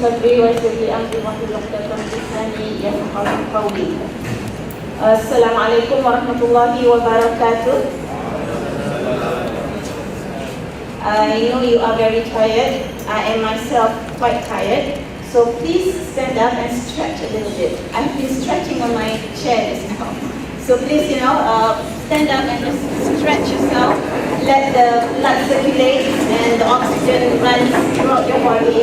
صدري ويسر لي أمري واحلل عقدة من لساني يفقهوا قولي. السلام عليكم ورحمة الله وبركاته. I know you are very tired. I am myself quite tired. So please stand up and stretch a little bit. I've been stretching on my chair just now. So please, stand up and just stretch yourself. Let the blood circulate and the oxygen run throughout your body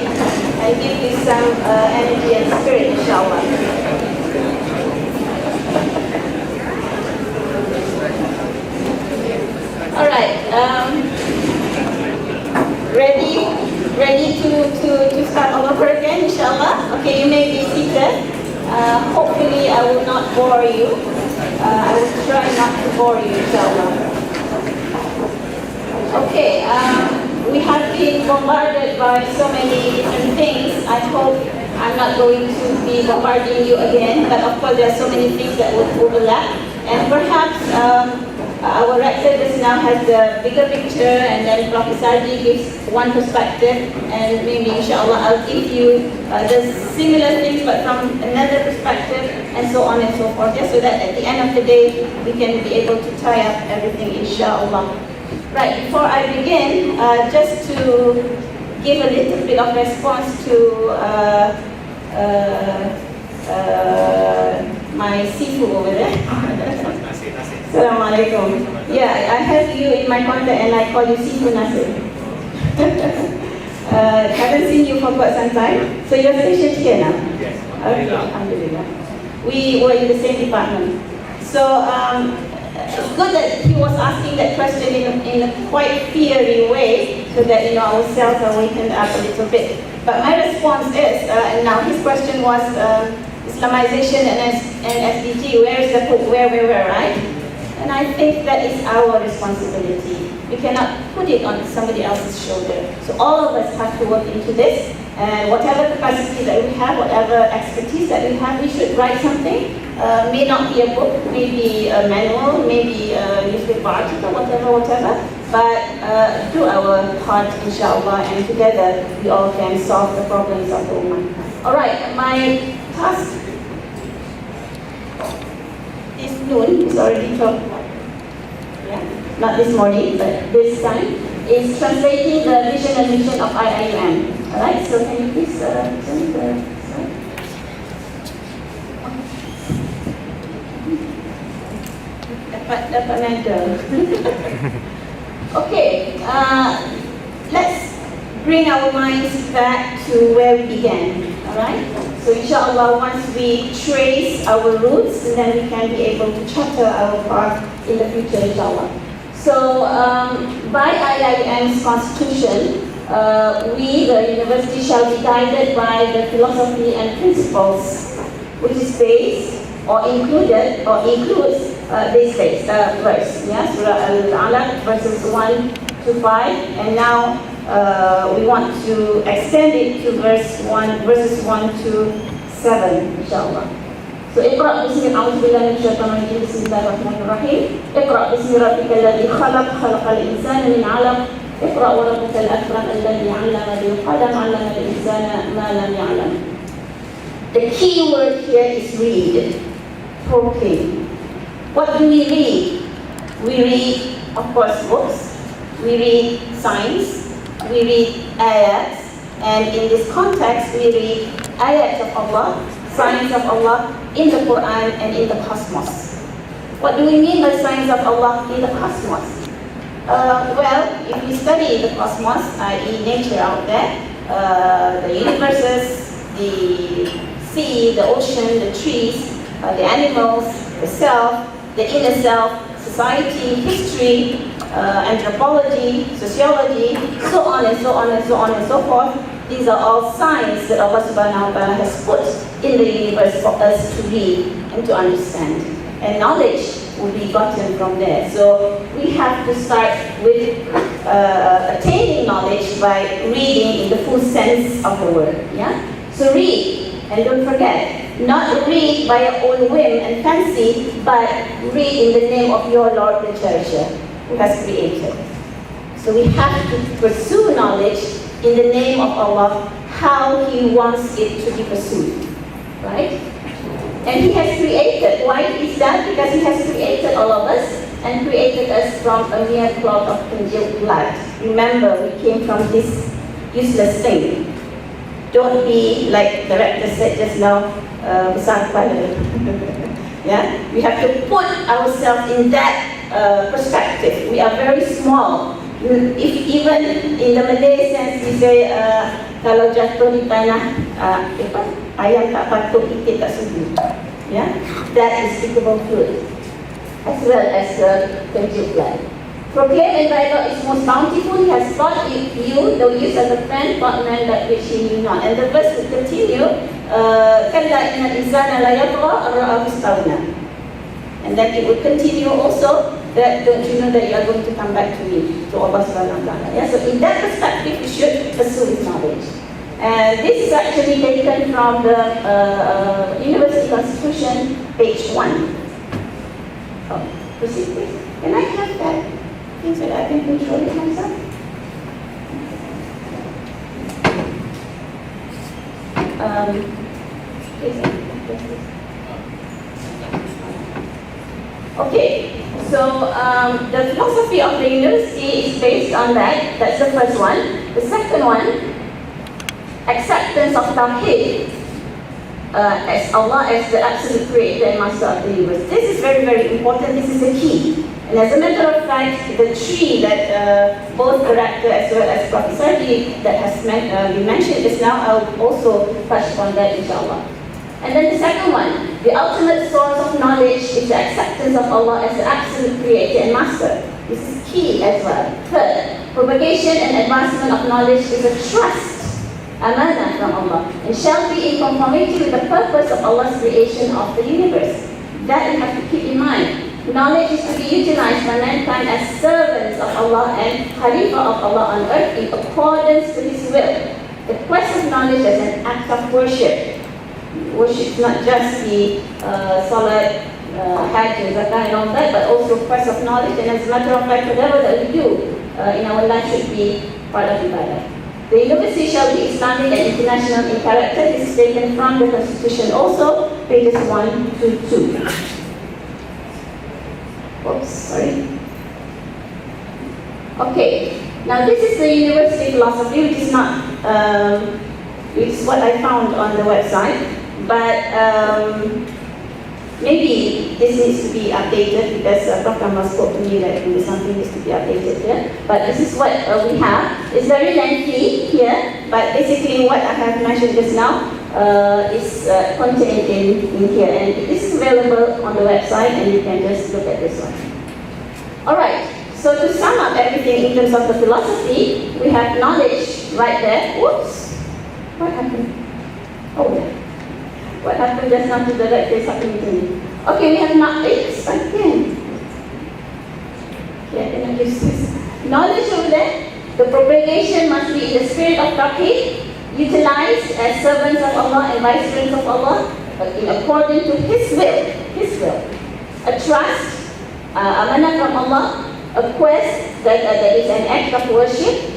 and give you some energy and spirit, inshallah. All right. Ready to start all over again, inshallah? Okay, you may be seated. Hopefully I will not bore you. I will try not to bore you, inshallah. Okay, we have been bombarded by so many different things. I hope I'm not going to be bombarding you again, but of course there are so many things that would overlap. And perhaps our rector just now has the bigger picture, and then Prof. Sardi gives one perspective, and maybe inshallah I'll give you the similar things but from another perspective, and so on and so forth, so that at the end of the day we can be able to tie up everything, inshallah. Right, before I begin, just to give a little bit of response to my sifu over there. Assalamualaikum. Yeah, I have you in my contact and I call you Sifu Nasir. Haven't seen you for quite some time. So you're stationed here now? Yes. Okay, alhamdulillah. We were in the same department. So it's good that he was asking that question in a quite fiery way, so that our cells are wakened up a little bit. But my response is, and now his question was Islamization and SDG, where is the put, where, right? And I think that is our responsibility. We cannot put it on somebody else's shoulder. So all of us have to work into this, and whatever capacity that we have, whatever expertise that we have, we should write something. May not be a book, maybe a manual, maybe a newspaper article, whatever. But do our part, inshallah, and together we all can solve the problems of the Ummah. All right, my task this noon is already 12 o'clock. Yeah, not this morning, but this time is translating the vision and mission of IIUM. All right, so can you please send the slide? Dapat medal. Okay, let's bring our minds back to where we began. All right. So inshallah, once we trace our roots, then we can be able to charter our path in the future, inshallah. So by IIM's constitution, we, the university, shall be guided by the philosophy and principles, which is based or includes this verse, Surah Al-Alaq, verses 1 to 5, and now we want to extend it to verses 1 to 7, inshallah. So, Iqra bismi a'udzubillahi minasyaitonir rajim. Bismillahirrahmanirrahim. Iqra bismi rabbikal ladzi khalaq, khalaqal insana min 'alaq. Iqra wa rabbukal akram alladzi 'allama bil qalam, 'allama al insana ma lam ya'lam. The key word here is read. Okay. What do we read? We read, of course, books. We read science. We read ayats, and in this context, we read ayats of Allah, signs of Allah in the Quran and in the cosmos. What do we mean by signs of Allah in the cosmos? Well, if we study the cosmos, i.e. nature out there, the universes, the sea, the ocean, the trees, the animals, the self, the inner self, society, history, anthropology, sociology, so on and so on and so on and so forth. These are all signs that Allah subhanahu wa ta'ala has put in the universe for us to read and to understand. And knowledge will be gotten from there. So we have to start with attaining knowledge by reading in the full sense of the word. Yeah? So read, and don't forget, not read by your own whim and fancy, but read in the name of your Lord the Cherisher, who has created. So we have to pursue knowledge in the name of Allah, how he wants it to be pursued, right? And he has created. Why is that? Because he has created all of us and created us from a mere clot of congealed blood. Remember, we came from this useless thing. Don't be like the rector said just now, besar kepala. Yeah, we have to put ourselves in that perspective. We are very small. If even in the Malay sense, we say kalau jatuh di tanah, ayam tak patut, itik tak sudu. Yeah, that is speakable truth, as well as conjugal blood. Proclaimed by God is most bountiful. He has taught you the use of the friend, partner that which he knew not. And the verse will continue. Kalla inna Insan la yatgha ar-ra'ahu istawna. And then it will continue also that don't you know that you are going to come back to me, to Allah subhanahu wa ta'ala. Yeah, so in that perspective, we should pursue his knowledge. And this is actually taken from the University Constitution, page 1. Oh, proceed please. Can I have that? Things that I can control it myself. Okay, so the philosophy of the university is based on that. That's the first one. The second one, acceptance of Tawheed as Allah as the absolute creator and master of the universe. This is very, very important. This is the key. And as a matter of fact, the tree that both the rector as well as Professor Sardi that has been mentioned just now, I'll also touch upon that inshallah. And then the second one, the ultimate source of knowledge is the acceptance of Allah as the absolute creator and master. This is key as well. Third, propagation and advancement of knowledge is a trust, amanah from Allah, and shall be in conformity with the purpose of Allah's creation of the universe. That we have to keep in mind. Knowledge is to be utilized by mankind as servants of Allah and Khalifa of Allah on earth in accordance to His will. The quest of knowledge as an act of worship. Worship is not just the salat, hajj, zakah and all that, but also quest of knowledge. And as a matter of fact, whatever that we do in our life should be part of ibadah. The university shall be Islamic and international in character. This is taken from the Constitution also, pages 1 to 2. Oops, sorry. Okay, now this is the university philosophy, which is not, which is what I found on the website, but maybe this needs to be updated because Prof. Kamal spoke to me that something needs to be updated here. But this is what we have. It's very lengthy here, but basically what I have mentioned just now is contained in here, and this is available on the website, and you can just look at this one. Alright, so to sum up everything in terms of the philosophy, we have knowledge right there. Whoops! What happened? Oh yeah. What happened just now to the right is happening to me. Okay, we have knowledge again. Yeah, can I use this? Knowledge over there. The propagation must be in the spirit of Tawheed, utilized as servants of Allah and viceroys of Allah, in according to His will. His will. A trust, amanah from Allah, a quest that is an act of worship,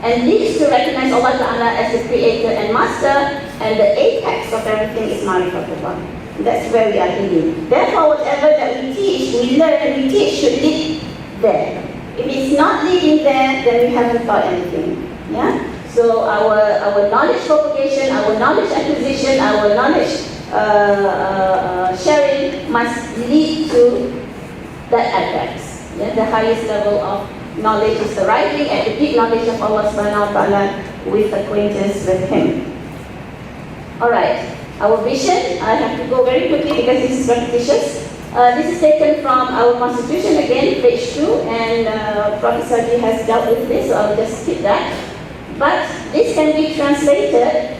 and leads to recognize Allah Ta'ala as the creator and master, and the apex of everything is Ma'rifatullah. That's where we are heading. Therefore, whatever that we teach, we learn, we teach should lead there. If it's not leading there, then we haven't taught anything. Yeah? So our knowledge propagation, our knowledge acquisition, our knowledge sharing must lead to that apex. Yeah? The highest level of knowledge is arriving at the deep knowledge of Allah subhanahu wa ta'ala with acquaintance with Him. Alright, our vision, I have to go very quickly because this is repetitious. This is taken from our constitution again, page 2, and Professor Sardi has dealt with this, so I'll just skip that. But this can be translated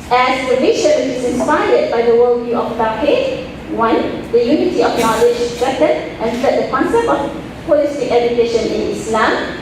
as the vision which is inspired by the worldview of Tawheed. 1, the unity of knowledge. 2nd, and 3rd, the concept of holistic education in Islam,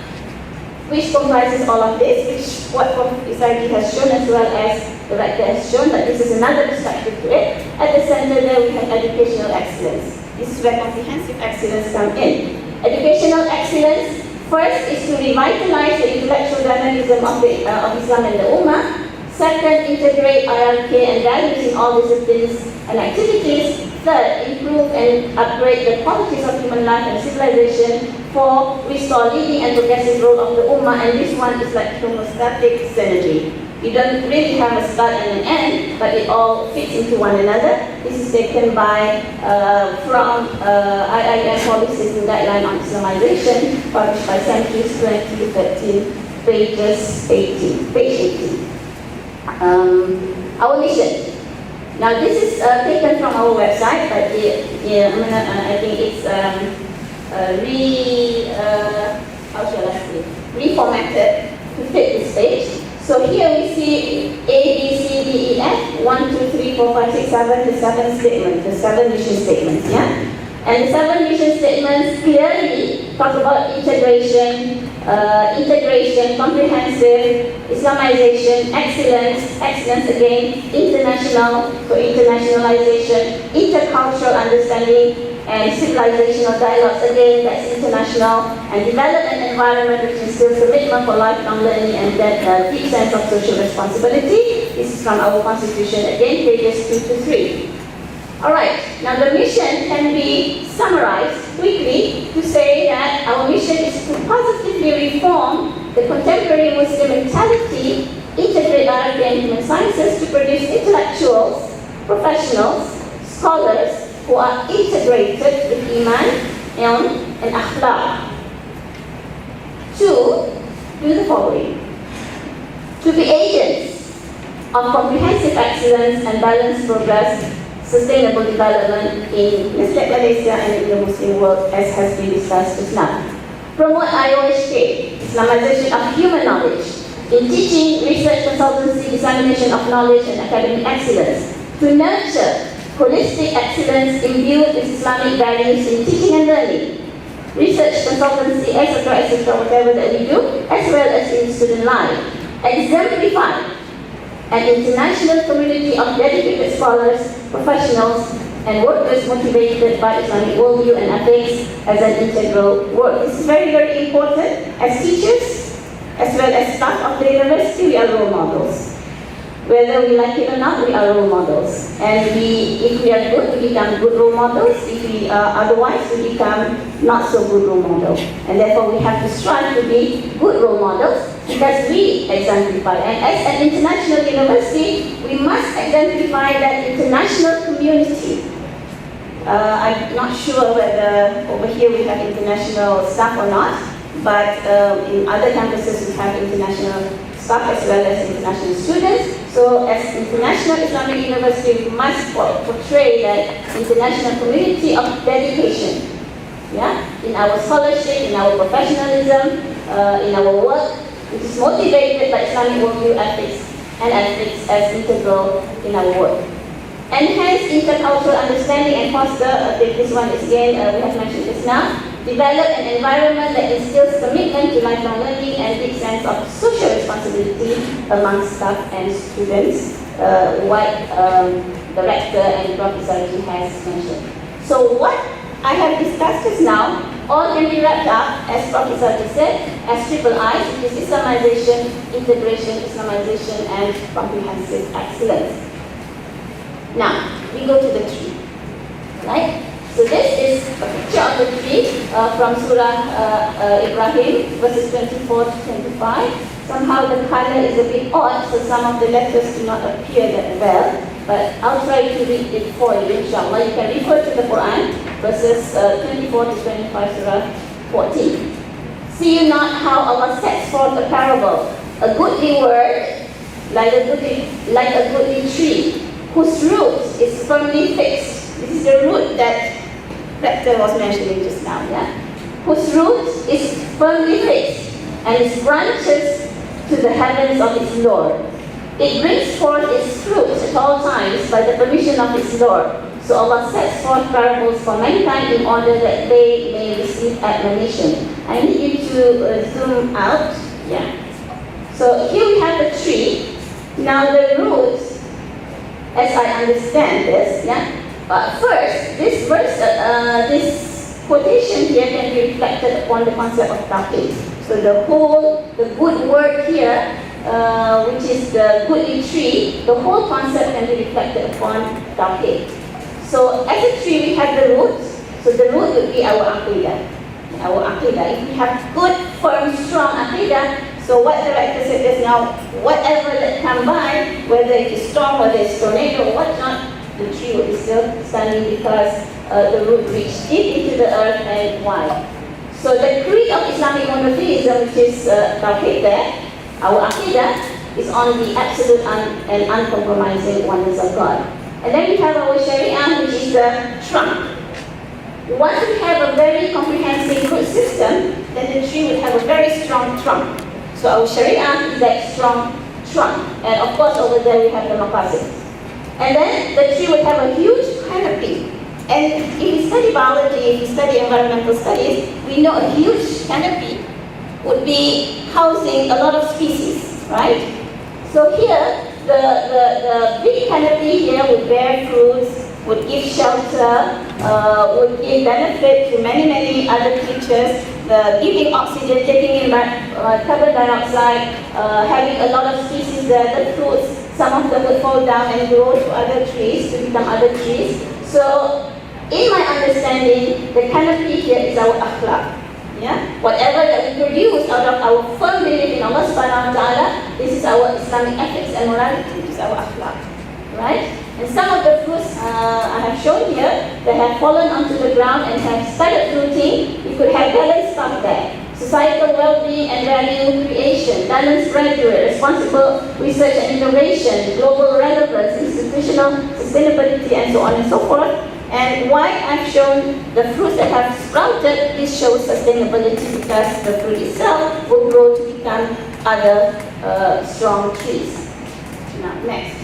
which comprises all of this, which what Professor Sardi has shown as well as the rector has shown, that this is another perspective to it. At the center there we have educational excellence. This is where comprehensive excellence comes in. Educational excellence First is to revitalize the intellectual dynamism of Islam and the Ummah. Second, integrate hierarchy and values in all disciplines and activities. Third, improve and upgrade the qualities of human life and civilization. Four, restore leading and progressive role of the Ummah, and this one is like homeostatic synergy. You don't really have a start and an end, but it all fits into one another. This is taken by from IIM Policies and Guideline on Islamization, published by Centuries 2013, page 18. Our mission. Now this is taken from our website, but I think it's reformatted to fit this page. So here we see A, B, C, D, E, F, 1, 2, 3, 4, 5, 6, 7, the 7 statements, the 7 mission statements, yeah? And the 7 mission statements clearly talk about integration, comprehensive, Islamization, excellence again, international, so internationalization, intercultural understanding, and civilizational dialogues, again, that's international, and develop an environment which instills commitment for lifelong learning and that deep sense of social responsibility. This is from our constitution, again, pages 2 to 3. Alright, now the mission can be summarized quickly to say that our mission is to positively reform the contemporary Muslim mentality, integrate hierarchy and human sciences to produce intellectuals, professionals, scholars who are integrated with Iman, and Akhlaq. 2, do the following. To be agents of comprehensive excellence and balanced progress, sustainable development in Malaysia and in the Muslim world, as has been discussed just now. Promote IOHK, Islamization of human knowledge, in teaching, research, consultancy, dissemination of knowledge and academic excellence. To nurture holistic excellence imbued with Islamic values in teaching and learning, research, consultancy, etc., whatever that we do, as well as in student life. Exemplify an international community of dedicated scholars, professionals, and workers motivated by Islamic worldview and ethics as an integral work. This is very, very important. As teachers, as well as staff of the university, we are role models. Whether we like it or not, we are role models. And if we are good, we become good role models. If we are otherwise, we become not so good role models. And therefore, we have to strive to be good role models because we exemplify. And as an international university, we must exemplify that international community. I'm not sure whether over here we have international staff or not, but in other campuses we have international staff as well as international students. So as international Islamic university, we must portray that international community of dedication, yeah, in our scholarship, in our professionalism, in our work, which is motivated by Islamic worldview ethics and ethics as integral in our work. Enhance intercultural understanding and foster, I think this one is again, we have mentioned this now, develop an environment that instills commitment to lifelong learning and deep sense of social responsibility among staff and students, what the rector and Professor has mentioned. So what I have discussed just now, all can be wrapped up, as Professor said, as triple I, which is Islamization, integration, Islamization, and comprehensive excellence. Now, we go to the tree, right? So this is a picture of the tree from Surah Ibrahim, verses 24 to 25. Somehow the color is a bit odd, so some of the letters do not appear that well. But I'll try to read it for you, inshallah. You can refer to the Quran, verses 24 to 25, Surah 14. See you not how Allah sets forth a parable, a goodly word, like a goodly tree, whose root is firmly fixed. This is the root that Rector was mentioning just now, yeah? Whose root is firmly fixed and its branches to the heavens of its Lord. It brings forth its fruit at all times by the permission of its Lord. So Allah sets forth parables for mankind in order that they may receive admonition. I need you to zoom out, yeah? So here we have the tree. Now the root, as I understand this, yeah. But first, this verse, this quotation here can be reflected upon the concept of tawhid. So the good word here, which is the goodly tree, the whole concept can be reflected upon tawhid. So as a tree, we have the roots. So the root would be our aqidah. Our aqidah. If we have good, firm, strong aqidah, so what the rector said just now, whatever that come by, whether it is storm, whether it's tornado, or whatnot, the tree will be still standing because the root reached deep into the earth and wide. So the creed of Islamic monotheism, which is tawhid there, our aqidah, is on the absolute and uncompromising oneness of God. And then we have our sharia, which is the trunk. Once we have a very comprehensive root system, then the tree will have a very strong trunk. So our sharia is that strong trunk. And of course over there we have the maqasid. And then the tree will have a huge canopy. And if you study biology, if you study environmental studies, we know a huge canopy would be housing a lot of species, right? So here, the big canopy here would bear fruits, would give shelter, would give benefit to many, many other creatures, giving oxygen, taking in carbon dioxide, having a lot of species there, the fruits, some of them would fall down and grow to other trees, to become other trees. So, in my understanding, the canopy here is our akhlaq. Yeah? Whatever that we produce out of our firm belief in Allah subhanahu wa ta'ala, this is our Islamic ethics and morality, which is our akhlaq. Right? And some of the fruits I have shown here that have fallen onto the ground and have started fruiting, you could have balanced stuff there. Societal well-being and value creation, balanced graduate, responsible research and innovation, global relevance, institutional sustainability, and so on and so forth. And why I've shown the fruits that have sprouted, this shows sustainability because the fruit itself will grow to become other strong trees. Now, next.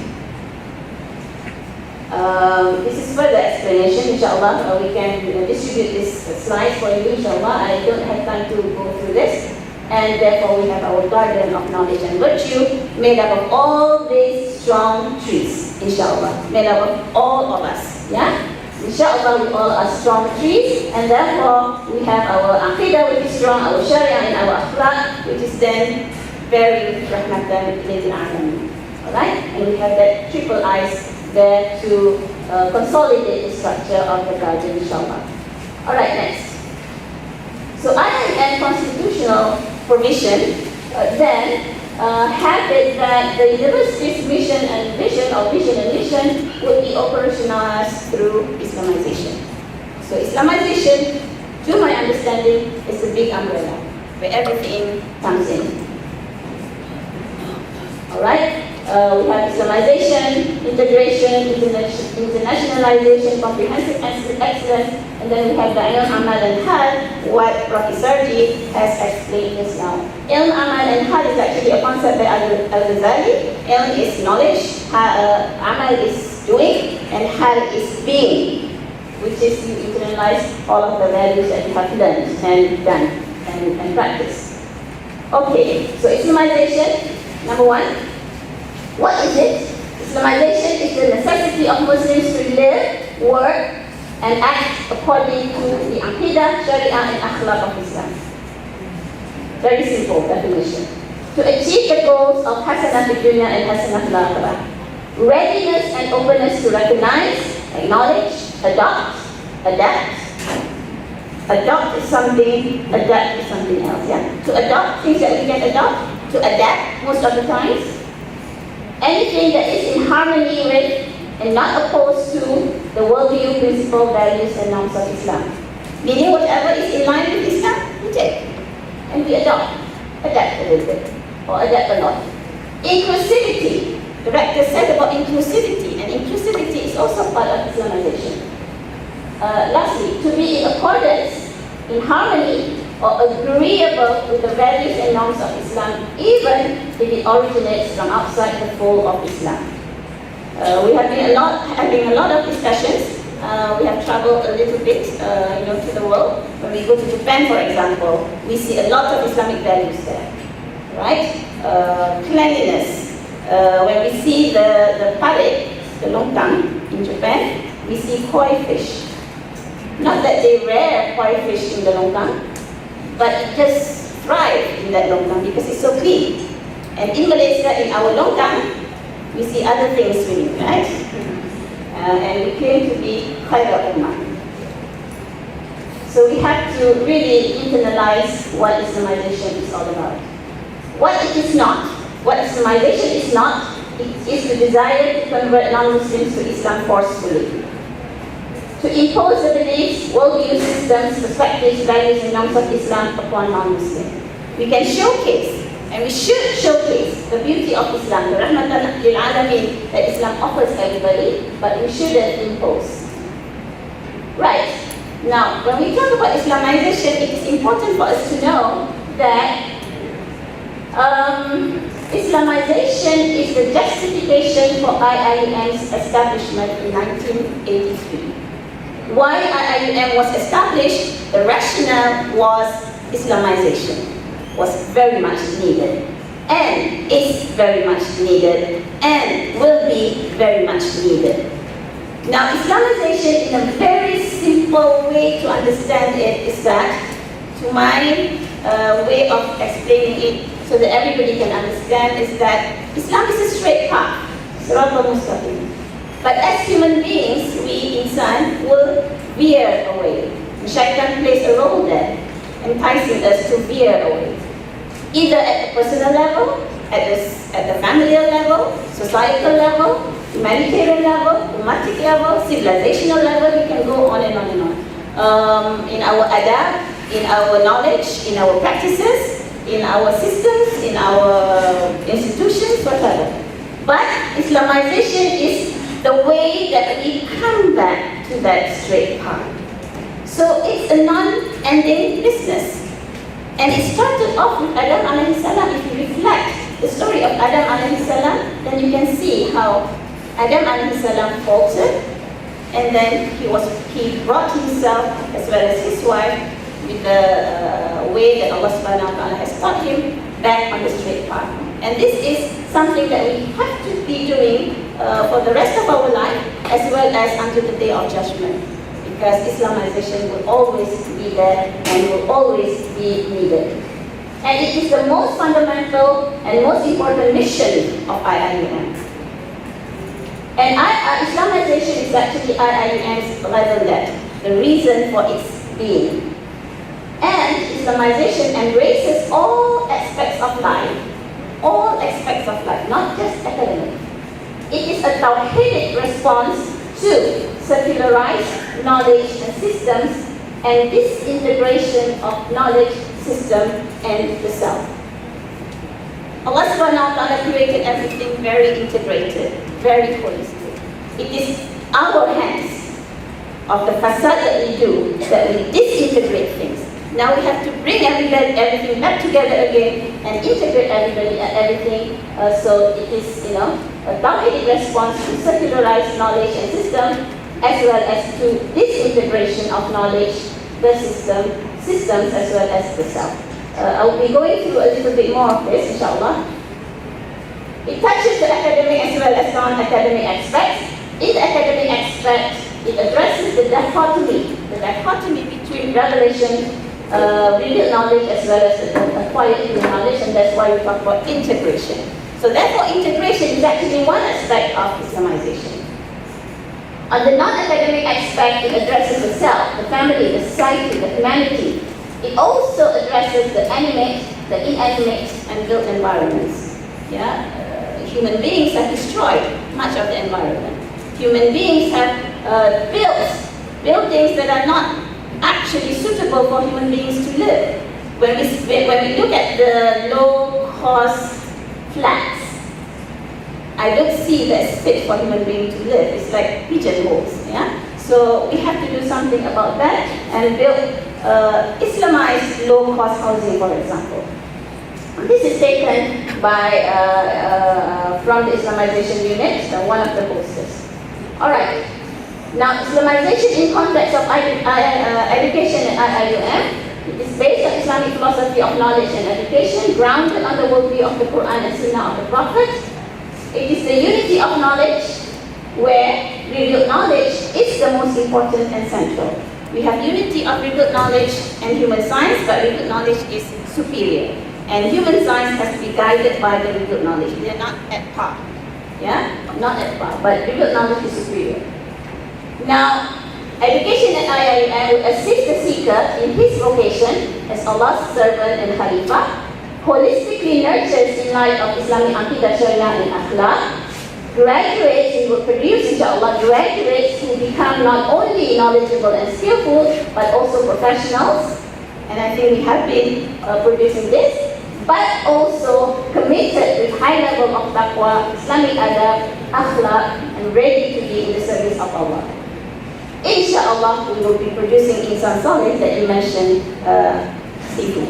This is further explanation, inshallah. We can distribute this slide for you, inshallah. I don't have time to go through this. And therefore, we have our garden of knowledge and virtue made up of all these strong trees, inshallah. Made up of all of us, yeah? Inshallah, we all are strong trees, and therefore we have our aqidah, which is strong, our sharia, and our akhlaq, which is then very rahmatan lil alamin. Alright? And we have that triple eyes there to consolidate the structure of the garden, inshallah. Alright, next. So ayah and constitutional provision then have it that the university's mission and vision would be operationalized through Islamization. So Islamization, to my understanding, is a big umbrella where everything comes in. Alright? We have Islamization, integration, internationalization, comprehensive excellence, and then we have the Ilm, Amal, and Hal, what Professor Sarji has explained just now. Ilm, Amal, and Hal is actually a concept by Al-Ghazali. Ilm is knowledge, Amal is doing, and Hal is being, which is you internalize all of the values that you have learned and done and practiced. Okay, so Islamization, number one. What is it? Islamization is the necessity of Muslims to live, work, and act according to the Aqidah, Sharia, and Akhlaq of Islam. Very simple definition. To achieve the goals of Hasanah fi Dunya and Hasanah fil Akhirah. Readiness and openness to recognize, acknowledge, adopt, adapt. Adopt is something, adapt is something else. Yeah? To adopt things that we can adopt, to adapt most of the times. Anything that is in harmony with and not opposed to the worldview, principle, values, and norms of Islam. Meaning whatever is in line with Islam, we take. And we adapt a little bit, or adapt a lot. Inclusivity. The rector said about inclusivity, and inclusivity is also part of Islamization. Lastly, to be in accordance, in harmony, or agreeable with the values and norms of Islam, even if it originates from outside the fold of Islam. We have been having a lot of discussions. We have traveled a little bit, to the world. When we go to Japan, for example, we see a lot of Islamic values there, right? Cleanliness. When we see the pare, the longkang in Japan, we see koi fish. Not that they rear koi fish in the longkang, but it just thrive in that longkang because it's so clean. And in Malaysia, in our longkang, we see other things swimming, right? And we claim to be khairat ummah. So we have to really internalize what Islamization is all about. What it is not, what Islamization is not, it is the desire to convert non-Muslims to Islam forcefully. To impose the beliefs, worldview systems, perspectives, values, and norms of Islam upon non-Muslims. We can showcase, and we should showcase, the beauty of Islam, the rahmatan lil alamin that Islam offers everybody, but we shouldn't impose. Right. Now, when we talk about Islamization, it is important for us to know that Islamization is the justification for IIUM's establishment in 1983. Why IIUM was established, the rationale was Islamization was very much needed, and is very much needed, and will be very much needed. Now, Islamization, in a very simple way to understand it, is that, to my way of explaining it so that everybody can understand, is that Islam is a straight path, Siratal Mustaqim. But as human beings, we, Insan, will veer away. Shaitan plays a role there, enticing us to veer away. Either at the personal level, at the familial level, societal level, humanitarian level, ummatic level, civilizational level, we can go on and on and on. In our adab, in our knowledge, in our practices, in our systems, in our institutions, whatever. But Islamization is the way that we come back to that straight path. So it's a non-ending business. And it started off with Adam alayhi salam. If you reflect the story of Adam alayhi salam, then you can see how Adam alayhi salam faltered, and then he brought himself as well as his wife with the way that Allah subhanahu wa ta'ala has taught him back on the straight path. And this is something that we have to be doing for the rest of our life, as well as until the day of judgment. Because Islamization will always be there and will always be needed. And it is the most fundamental and most important mission of IIUM. And Islamization is actually IIUM's that, the reason for its being. And Islamization embraces all aspects of life, not just academic. It is a tawhidic response to secularized knowledge and systems and disintegration of knowledge, system, and the self. Allah subhanahu wa ta'ala created everything very integrated, very holistic. It is our hands of the facade that we do that we disintegrate things. Now we have to bring everything back together again and integrate everything. So it is, a tawhidic response to secularized knowledge and system, as well as to disintegration of knowledge, the systems, as well as the self. I will be going through a little bit more of this, inshallah. It touches the academic as well as non-academic aspects. In the academic aspect, it addresses the dichotomy between revelation, revealed knowledge, as well as acquired human knowledge, and that's why we talk about integration. So therefore, integration is actually one aspect of Islamization. On the non-academic aspect, it addresses the self, the family, the society, the humanity. It also addresses the animate, the inanimate, and built environments. Human beings have destroyed much of the environment. Human beings have built buildings that are not actually suitable for human beings to live. When we look at the low-cost flats, I don't see that it's fit for human beings to live. It's like pigeonholes. So we have to do something about that and build Islamized low-cost housing, for example. This is taken by from the Islamization unit, one of the posters. All right. Now, Islamization in context of education at IIUM is based on Islamic philosophy of knowledge and education, grounded on the worldview of the Quran and Sunnah of the Prophet. It is the unity of knowledge, where revealed knowledge is the most important and central. We have unity of revealed knowledge and human science, but revealed knowledge is superior. And human science has to be guided by the revealed knowledge. They are not at par. Yeah? Not at par, but revealed knowledge is superior. Now, education at IIM will assist the seeker in his vocation as Allah's servant and Khalifah, holistically nurtures in light of Islamic Aqidah, Sharia and Akhlaq, graduates, we will produce, inshallah, graduates who become not only knowledgeable and skillful, but also professionals, and I think we have been producing this, but also committed with high level of taqwa, Islamic adab, akhlaq, and ready to be in the service of Allah. Inshallah, we will be producing Insan that you mentioned, Sifu.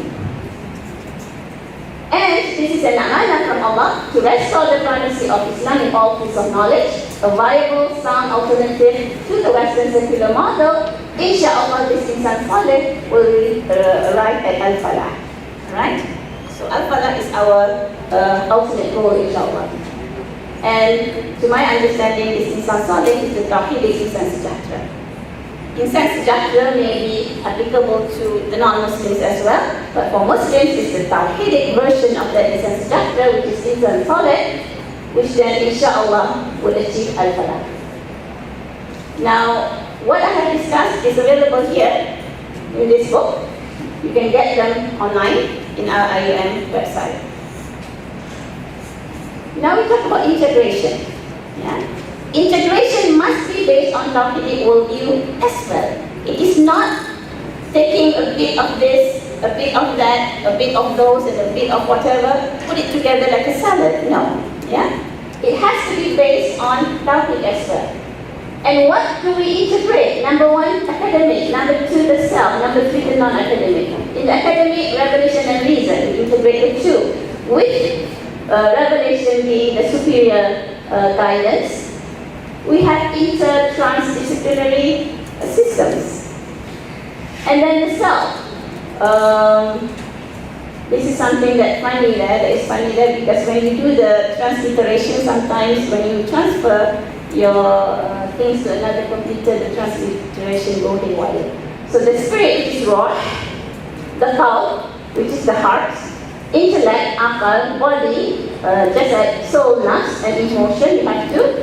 And this is an amanah from Allah to restore the primacy of Islam in all fields of knowledge, a viable, sound alternative to the Western secular model. Inshallah, this Insan will arrive at Al-Falah. Alright? So Al-Falah is our ultimate goal, inshallah. And to my understanding, this Insan is the Tawheedic Insan Sejahtera. Insan Sejahtera may be applicable to the non-Muslims as well, but for Muslims, it's the Tawheedic version of the Insan Sejahtera, which is Insan Saleh, which then, inshallah, will achieve Al-Falah. Now, what I have discussed is available here in this book. You can get them online in our IUM website. Now we talk about integration. Yeah? Integration must be based on Tawheedic worldview as well. It is not taking a bit of this, a bit of that, a bit of those, and a bit of whatever, put it together like a salad. No. Yeah? It has to be based on Tawheed as well. And what do we integrate? Number one, academic. Number two, the self. Number three, the non-academic. In the academic, revelation and reason. We integrate the two. With revelation being the superior guidance, we have inter-transdisciplinary systems. And then the self. This is something that is funny there because when you do the transliteration, sometimes when you transfer your things to another computer, the transliteration goes haywire. So the spirit, which is Ruh, the qalb, which is the heart, intellect, akal, body, just like soul, nafs, and emotion, you have to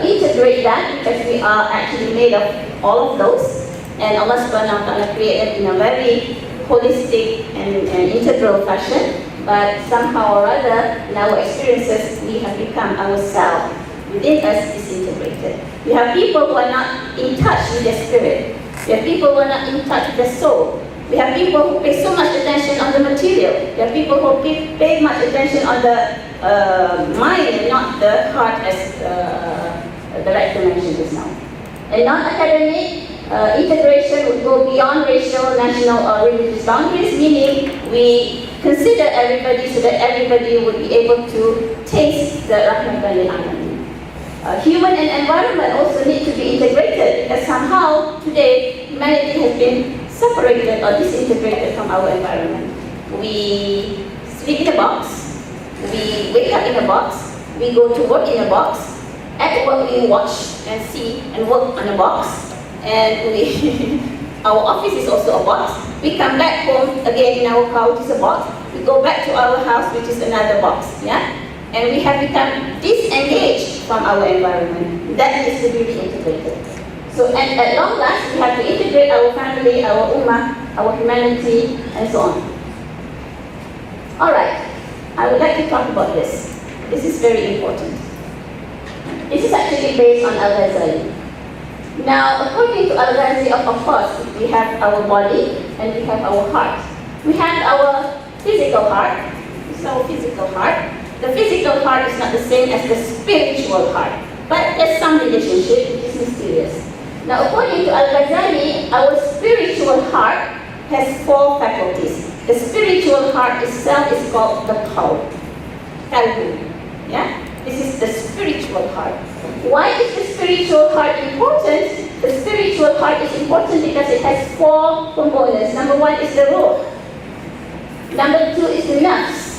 integrate that because we are actually made of all of those. And Allah subhanahu wa ta'ala created in a very holistic and integral fashion. But somehow or other, in our experiences, we have become ourselves. Within us disintegrated. We have people who are not in touch with their spirit. We have people who are not in touch with their soul. We have people who pay so much attention on the material. We have people who pay much attention on the mind and not the heart, as the rector mentioned just now. And non-academic integration would go beyond racial, national, or religious boundaries, meaning we consider everybody so that everybody would be able to taste the Rahmatan lil Alamin. Human and environment also need to be integrated because somehow today humanity has been separated or disintegrated from our environment. We sleep in a box, we wake up in a box, we go to work in a box, at work we watch and see and work on a box, and our office is also a box. We come back home again in our car, which is a box. We go back to our house, which is another box. Yeah? And we have become disengaged from our environment. That needs to be reintegrated. So at long last, we have to integrate our family, our ummah, our humanity, and so on. Alright, I would like to talk about this. This is very important. This is actually based on Al-Ghazali. Now, according to Al-Ghazali, of course, we have our body and we have our heart. We have our physical heart. This is our physical heart. The physical heart is not the same as the spiritual heart, but there's some relationship which is mysterious. Now, according to Al-Ghazali, our spiritual heart has four faculties. The spiritual heart itself is called the qalb. Yeah? This is the spiritual heart. Why is the spiritual heart important? The spiritual heart is important because it has four components. Number one is the ruh. Number two is the nafs.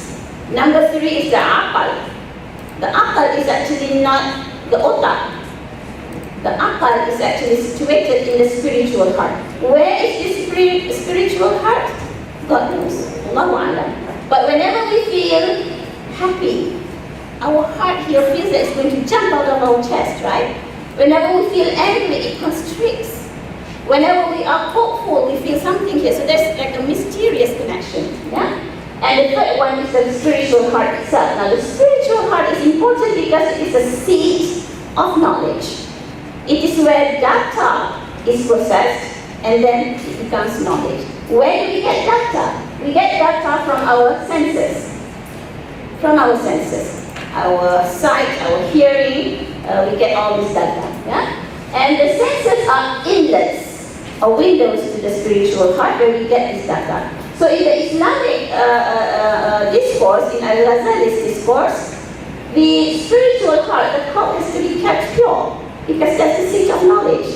Number three is the akal. The akal is actually not the otak. The aqal is actually situated in the spiritual heart. Where is this spiritual heart? God knows. Allahu A'lam. But whenever we feel happy, our heart here feels that it's going to jump out of our chest, right? Whenever we feel angry, it constricts. Whenever we are hopeful, we feel something here. So there's like a mysterious connection. Yeah? And the third one is the spiritual heart itself. Now the spiritual heart is important because it is a seat of knowledge. It is where data is processed and then it becomes knowledge. Where do we get data? We get data from our senses. From our senses. Our sight, our hearing, we get all this data. Yeah? And the senses are inlets, or windows to the spiritual heart where we get this data. So in the Islamic discourse, in Al-Ghazali's discourse, the spiritual heart, the heart has to be kept pure because that's the seat of knowledge.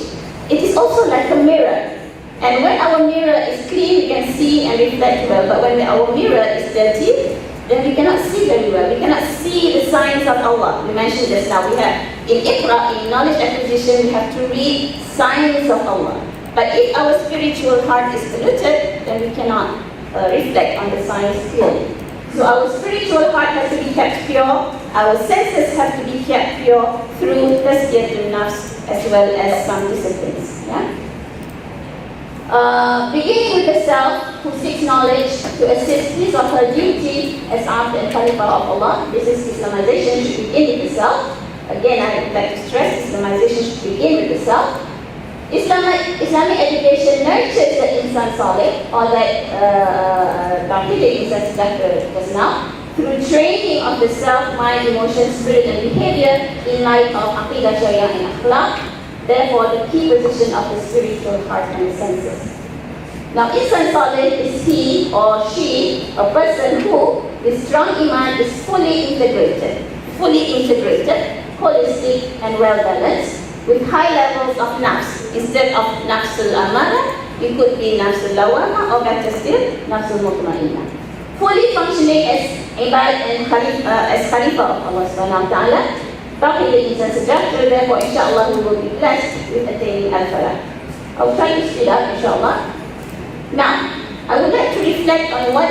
It is also like a mirror. And when our mirror is clean, we can see and reflect well. But when our mirror is dirty, then we cannot see very well. We cannot see the signs of Allah. We mentioned this now. We have, in Iqra, in knowledge acquisition, we have to read signs of Allah. But if our spiritual heart is polluted, then we cannot reflect on the signs clearly. So our spiritual heart has to be kept pure. Our senses have to be kept pure through tazkiyatun nafs as well as some disciplines. Yeah? Beginning with the self who seeks knowledge to assist his or her duty as Abd and Khalifa of Allah. This is Islamization should begin with the self. Again, I would like to stress Islamization should begin with the self. Islamic education nurtures the Insan Saleh, or that Bahili Insan Sejahtera just now, through training of the self, mind, emotion, spirit and behavior in light of Aqidah, Sharia and Akhlaq. Therefore, the key position of the spiritual heart and the senses. Now, Insan Saleh is he or she, a person who, with strong iman, is fully integrated, holistic and well-balanced, with high levels of nafs. Instead of nafsul amara, it could be nafsul lawama, or better still, nafsul mutmainna. Fully functioning as ibad and as Khalifa of Allah subhanahu wa ta'ala. Bahili Insan Sejahtera, therefore, inshallah, we will be blessed with attaining al-falah. I'll try to speed up, inshallah. Now, I would like to reflect on what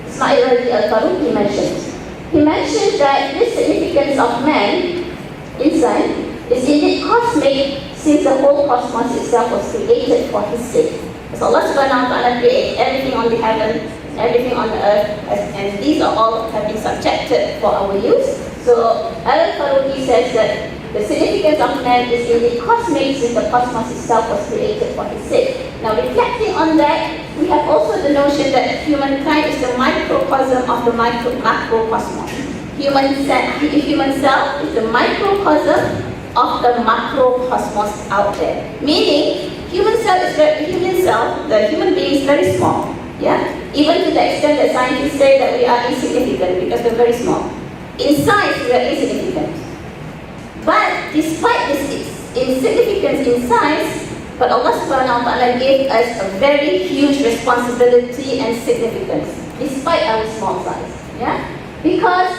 Ismail Razi al-Faruqi mentioned. He mentioned that this significance of man, Insan, is indeed cosmic, since the whole cosmos itself was created for his sake. So Allah subhanahu wa ta'ala created everything on the heaven, everything on the earth, and these are all have been subjected for our use. So Al-Faruqi says that the significance of man is indeed cosmic, since the cosmos itself was created for his sake. Now, reflecting on that, we have also the notion that humankind is the microcosm of the macrocosmos. Human self is the microcosm of the macrocosmos out there. Meaning, the human being is very small. Yeah? Even to the extent that scientists say that we are insignificant because we're very small. In science, we are insignificant. But despite this insignificance in science, but Allah subhanahu wa ta'ala gave us a very huge responsibility and significance, despite our small size. Yeah? Because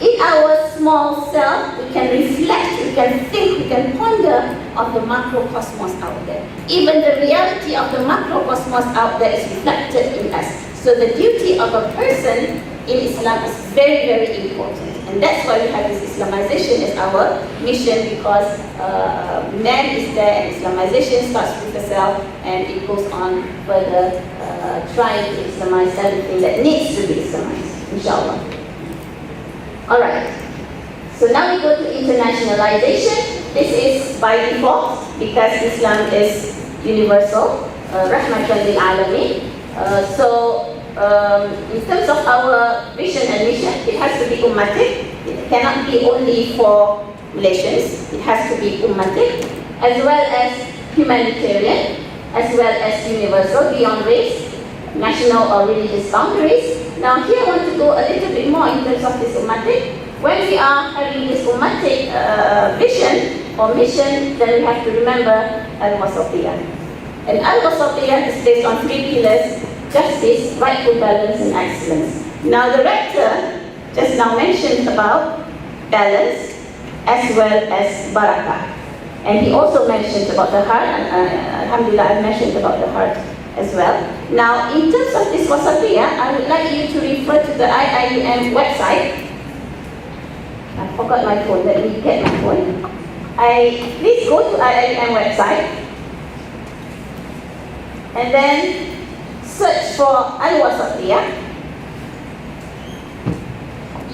in our small self, we can reflect, we can think, we can ponder of the macrocosmos out there. Even the reality of the macrocosmos out there is reflected in us. So the duty of a person in Islam is very, very important. And that's why we have this Islamization as our mission, because man is there and Islamization starts with the self and it goes on further, trying to Islamize everything that needs to be Islamized, inshallah. Alright, so now we go to internationalization. This is by default because Islam is universal, rahmatan lil alamin. In terms of our vision and mission, it has to be ummatic. It cannot be only for Malaysians. It has to be ummatic, as well as humanitarian, as well as universal, beyond race, national or religious boundaries. Now here I want to go a little bit more in terms of this ummatic. When we are having this ummatic vision or mission, then we have to remember al-wasatiyah. And al-wasatiyah is based on three pillars: justice, rightful balance, and excellence. Now the rector just now mentioned about balance, as well as barakah. And he also mentioned about the heart, and alhamdulillah I mentioned about the heart as well. Now, in terms of this wasatiyah, I would like you to refer to the IIUM website. I forgot my phone, let me get my phone. Please go to IIUM website and then search for Al-Wasatiyah.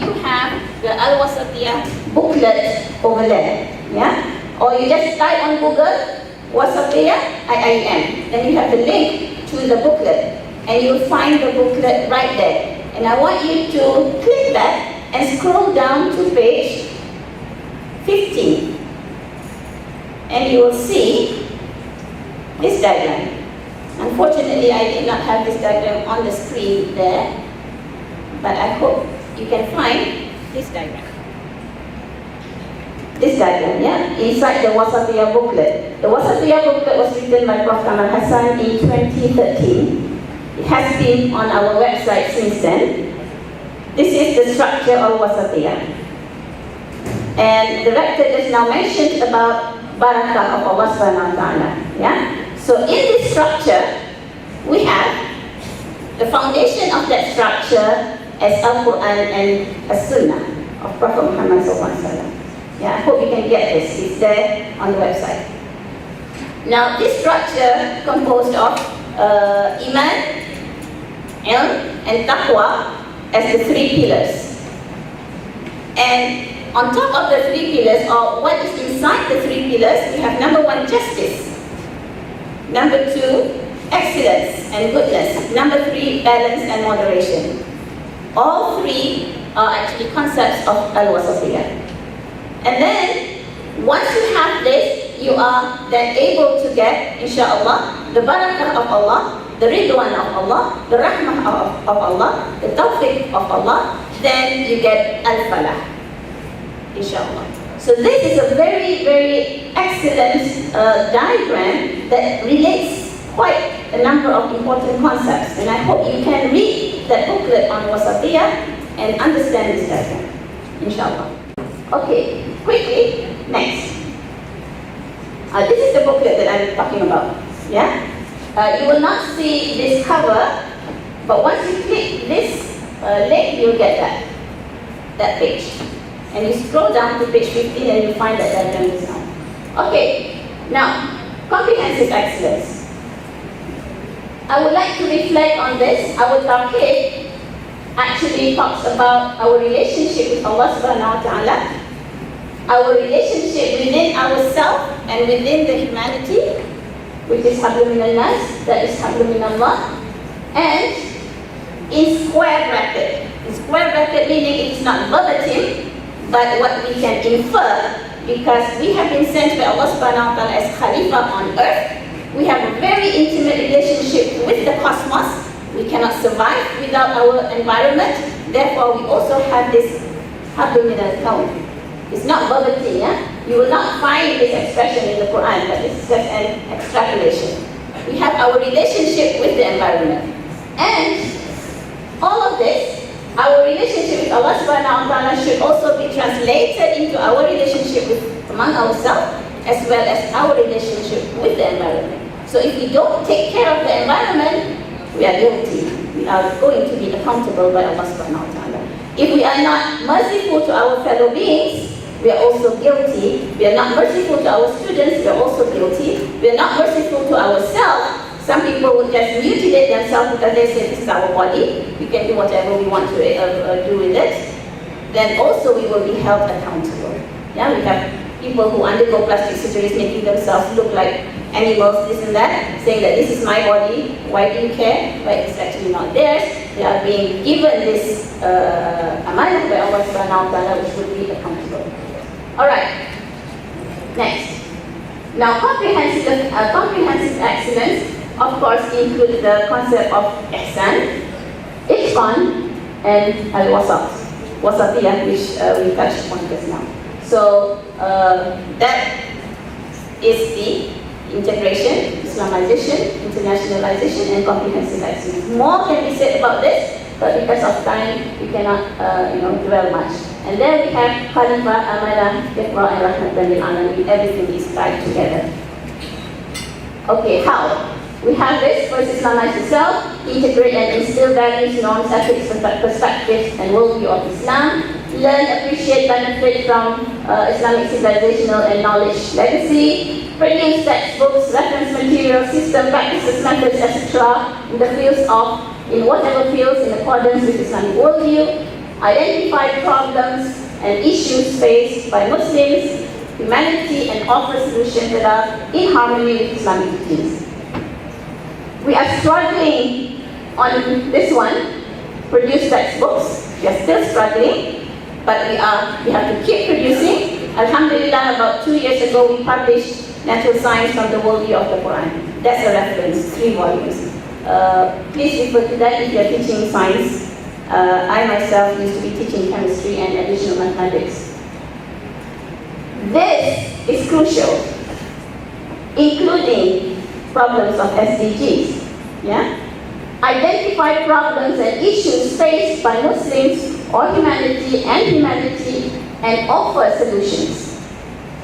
You have the Al-Wasatiyah booklet over there, yeah? Or you just type on Google, Wasatiyah IIUM. Then you have the link to the booklet, and you'll find the booklet right there. And I want you to click that and scroll down to page 15. And you will see this diagram. Unfortunately, I did not have this diagram on the screen there, but I hope you can find this diagram. This diagram, yeah, inside the Wasatiyah booklet. The Wasatiyah booklet was written by Prof. Kamal Hassan in 2013. It has been on our website since then. This is the structure of Wasatiyah. And the rector just now mentioned about barakah of Allah subhanahu wa ta'ala, yeah? So in this structure, we have the foundation of that structure as Al-Quran and As-Sunnah of Prophet Muhammad sallallahu alaihi wasallam. Yeah, I hope you can get this. It's there on the website. Now, this structure composed of Iman, Ilm, and Taqwa as the three pillars. And on top of the three pillars, or what is inside the three pillars, we have number one, justice. Number two, excellence and goodness. Number three, balance and moderation. All three are actually concepts of Al-Wasatiyah. And then, once you have this, you are then able to get, insyaAllah, the barakah of Allah, the ridwan of Allah, the rahmah of Allah, the tawfiq of Allah, then you get al-falah, insyaAllah. So this is a very, very excellent diagram that relates quite a number of important concepts. And I hope you can read that booklet on Wasatiyah and understand this diagram, insyaAllah. Okay, quickly, next. This is the booklet that I'm talking about, yeah? You will not see this cover, but once you click this link, you'll get that page. And you scroll down to page 15 and you find that diagram is now. Okay, now, comprehensive excellence. I would like to reflect on this. Our tawhid actually talks about our relationship with Allah subhanahu wa ta'ala, our relationship within ourselves and within the humanity, which is hablum min al-nas, that is hablum min Allah, and in square bracket. In square bracket meaning it is not verbatim, but what we can infer, because we have been sent by Allah subhanahu wa ta'ala as Khalifa on earth. We have a very intimate relationship with the cosmos. We cannot survive without our environment. Therefore, we also have this hablum min al-kawn. It's not verbatim, yeah? You will not find this expression in the Quran, but this is just an extrapolation. We have our relationship with the environment. And all of this, our relationship with Allah subhanahu wa ta'ala should also be translated into our relationship among ourselves, as well as our relationship with the environment. So if we don't take care of the environment, we are guilty. We are going to be accountable by Allah subhanahu wa ta'ala. If we are not merciful to our fellow beings, we are also guilty. We are not merciful to our students, we are also guilty. We are not merciful to ourselves. Some people would just mutilate themselves because they say this is our body. We can do whatever we want to do with it. Then also we will be held accountable. Yeah, we have people who undergo plastic surgeries making themselves look like animals, this and that, saying that this is my body, why do you care? But it's actually not theirs. They are being given this amanah by Allah subhanahu wa ta'ala, which will be accountable. Alright, next. Now comprehensive excellence, of course, includes the concept of ihsan, itqan, and wasatiyah, which we touched on just now. So that is the integration, Islamization, internationalization, and comprehensive excellence. More can be said about this, but because of time, we cannot dwell much. And then we have Khalifa, Amana, Iqra, and Rahmatan lil Alamin. Everything is tied together. Okay, how? We have this: first, Islamize yourself, integrate and instill values, norms, ethics, perspectives, and worldview of Islam. Learn, appreciate, benefit from Islamic civilizational and knowledge legacy. Produce textbooks, reference material, system, practices, methods, etc. in whatever fields in accordance with Islamic worldview. Identify problems and issues faced by Muslims, humanity, and offer solutions that are in harmony with Islamic teachings. We are struggling on this one, produce textbooks. We are still struggling, but we have to keep producing. Alhamdulillah, about 2 years ago, we published Natural Science from the Worldview of the Quran. That's a reference, 3 volumes. Please refer to that if you are teaching science. I myself used to be teaching chemistry and additional mathematics. This is crucial, including problems of SDGs. Yeah? Identify problems and issues faced by Muslims or humanity and offer solutions.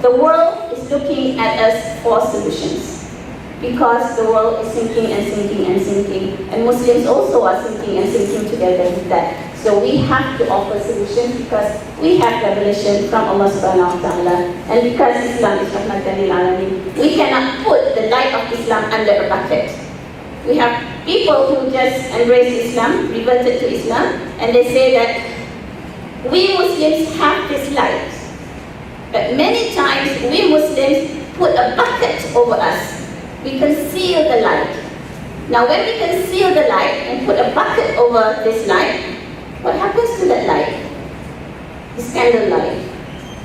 The world is looking at us for solutions because the world is sinking and sinking and sinking, and Muslims also are sinking and sinking together with that. So we have to offer solutions because we have revelation from Allah subhanahu wa ta'ala, and because Islam is Rahmatan lil Alamin, we cannot put the light of Islam under a bucket. We have people who just embrace Islam, reverted to Islam, and they say that we Muslims have this light. But many times we Muslims put a bucket over us. We conceal the light. Now when we conceal the light and put a bucket over this light, what happens to that light? This candle light.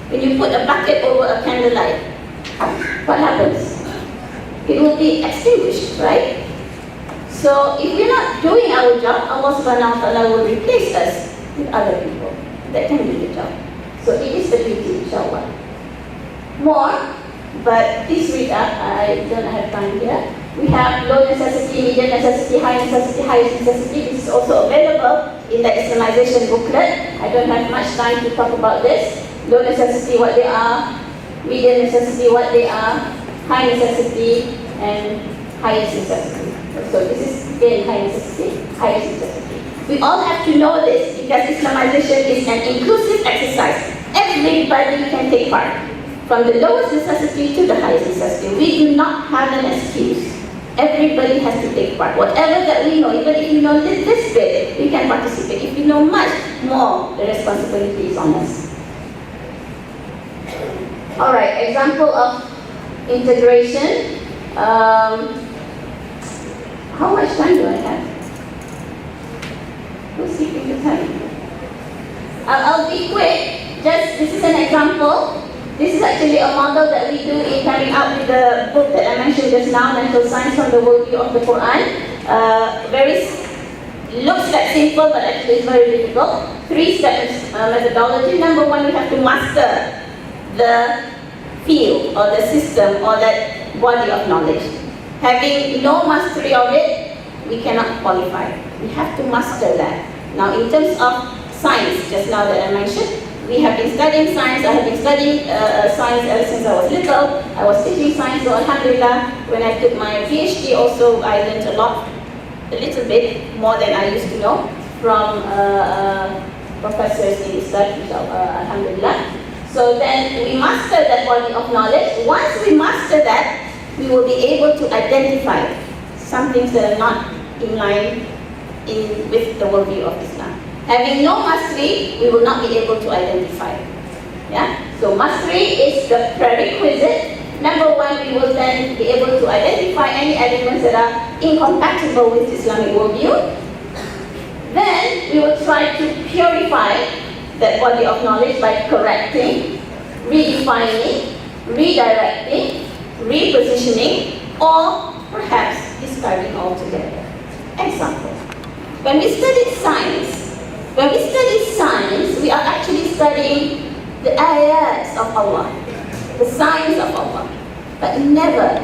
When you put a bucket over a candle light, what happens? It will be extinguished, right? So if we're not doing our job, Allah subhanahu wa ta'ala will replace us with other people that can do the job. So it is the duty, inshallah. More, but please read up, I don't have time here. We have low necessity, medium necessity, high necessity, highest necessity. This is also available in the Islamization booklet. I don't have much time to talk about this. Low necessity, what they are, medium necessity, what they are, high necessity, and highest necessity. So this is again high necessity, highest necessity. We all have to know this because Islamization is an inclusive exercise. Everybody can take part, from the lowest necessity to the highest necessity. We do not have an excuse. Everybody has to take part. Whatever that we know, even if you know this bit, we can participate. If you know much more, the responsibility is on us. Alright, example of integration. How much time do I have? Who's keeping the time? I'll be quick. This is an example. This is actually a model that we do in coming out with the book that I mentioned just now, Natural Science from the Worldview of the Quran. Looks like simple, but actually it's very difficult. 3 steps methodology. Number 1, we have to master the field or the system or that body of knowledge. Having no mastery of it, we cannot qualify. We have to master that. Now, in terms of science, just now that I mentioned, we have been studying science. I have been studying science ever since I was little. I was teaching science, so alhamdulillah, when I took my PhD also, I learned a little bit more than I used to know from professors in Islam, alhamdulillah. So then we master that body of knowledge. Once we master that, we will be able to identify some things that are not in line with the worldview of Islam. Having no mastery, we will not be able to identify. Yeah? So mastery is the prerequisite. Number 1, we will then be able to identify any elements that are incompatible with Islamic worldview. Then we will try to purify that body of knowledge by correcting, redefining, redirecting, repositioning, or perhaps discarding altogether. Example. When we study science, we are actually studying the ayats of Allah, the signs of Allah, but never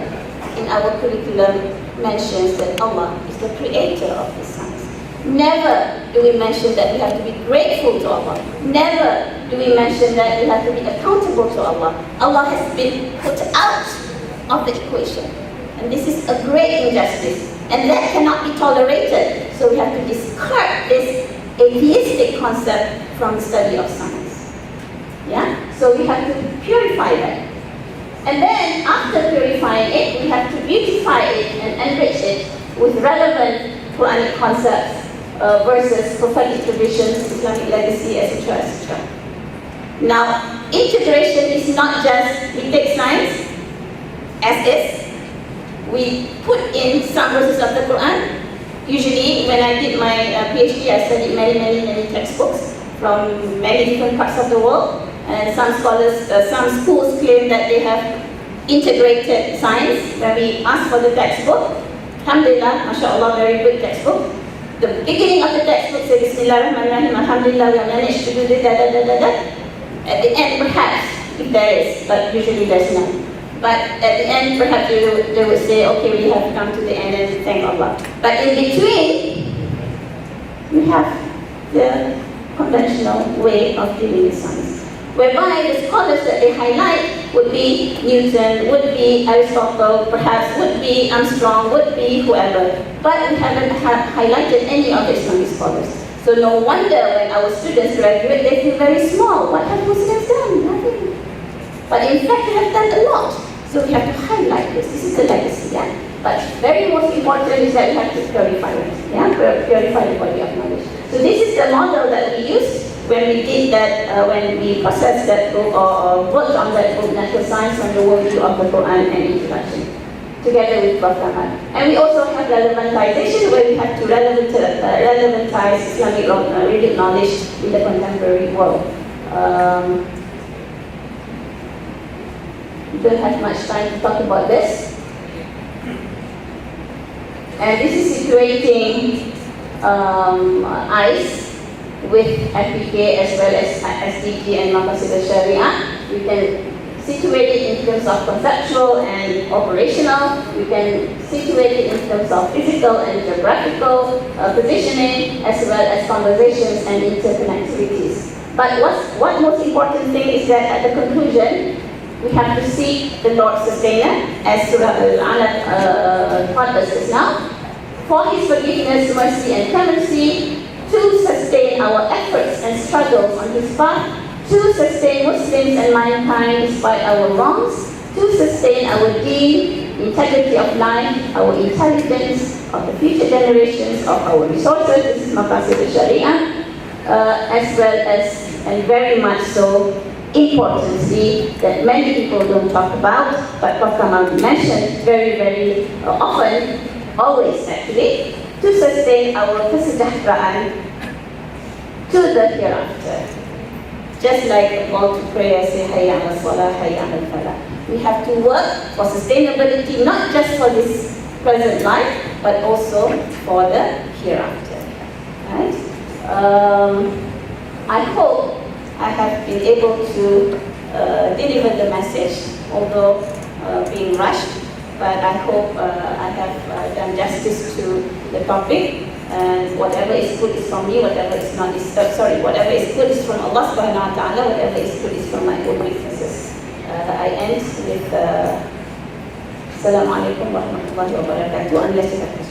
in our curriculum mentions that Allah is the creator of the signs. Never do we mention that we have to be grateful to Allah. Never do we mention that we have to be accountable to Allah. Allah has been put out of the equation. And this is a great injustice. And that cannot be tolerated. So we have to discard this atheistic concept from the study of science. Yeah? So we have to purify that. And then after purifying it, we have to beautify it and enrich it with relevant Quranic concepts, versus prophetic traditions, Islamic legacy, etc., etc. Now, integration is not just we take science as is, we put in some verses of the Quran. Usually, when I did my PhD, I studied many textbooks from many different parts of the world. And some scholars, some schools claim that they have integrated science. When we ask for the textbook, alhamdulillah, mashallah, very good textbook. The beginning of the textbook says, Bismillahirrahmanirrahim, alhamdulillah, we have managed to do this, At the end, perhaps, if there is, but usually there's none. But at the end, perhaps they would say, okay, we have come to the end and thank Allah. But in between, we have the conventional way of dealing with science, whereby the scholars that they highlight would be Newton, would be Aristotle, perhaps would be Armstrong, would be whoever. But we haven't highlighted any of the Islamic scholars. So no wonder when our students graduate, they feel very small. What have Muslims done? Nothing. But in fact, they have done a lot. So we have to highlight this. This is the legacy, yeah? But very most important is that we have to purify it, yeah? Purify the body of knowledge. So this is the model that we used when we did that, when we processed that book or worked on that book, Natural Science on the Worldview of the Quran and Introduction, together with Prof. Ahmad. And we also have relevantization, where we have to relevantize Islamic reading knowledge in the contemporary world. We don't have much time to talk about this. And this is situating ICE with FPK as well as SDG and Maqasid al-Sharia. We can situate it in terms of conceptual and operational. We can situate it in terms of physical and geographical positioning, as well as conversations and interconnectivities. But what most important thing is that at the conclusion, we have to seek the Lord Sustainer, as Surah Al-Alaq taught us just now, for His forgiveness, mercy and clemency, to sustain our efforts and struggles on His path, to sustain Muslims and mankind despite our wrongs, to sustain our deen, integrity of life, our intelligence, of the future generations, of our resources. This is Maqasid al-Sharia, as well as, and very much so, importantly, that many people don't talk about, but Prof. Kamal mentioned very often, always actually, to sustain our Sejahtera to the hereafter. Just like the call to prayer, say, Hayya ala salah, Hayya ala falah. We have to work for sustainability, not just for this present life, but also for the hereafter. Right? I hope I have been able to deliver the message, although being rushed, but I hope I have done justice to the topic. And whatever is good is from me, whatever is not is, whatever is good is from Allah subhanahu wa ta'ala, whatever is good is from my own weaknesses. I end with Assalamu alaikum wa rahmatullahi wa barakatuh, unless you have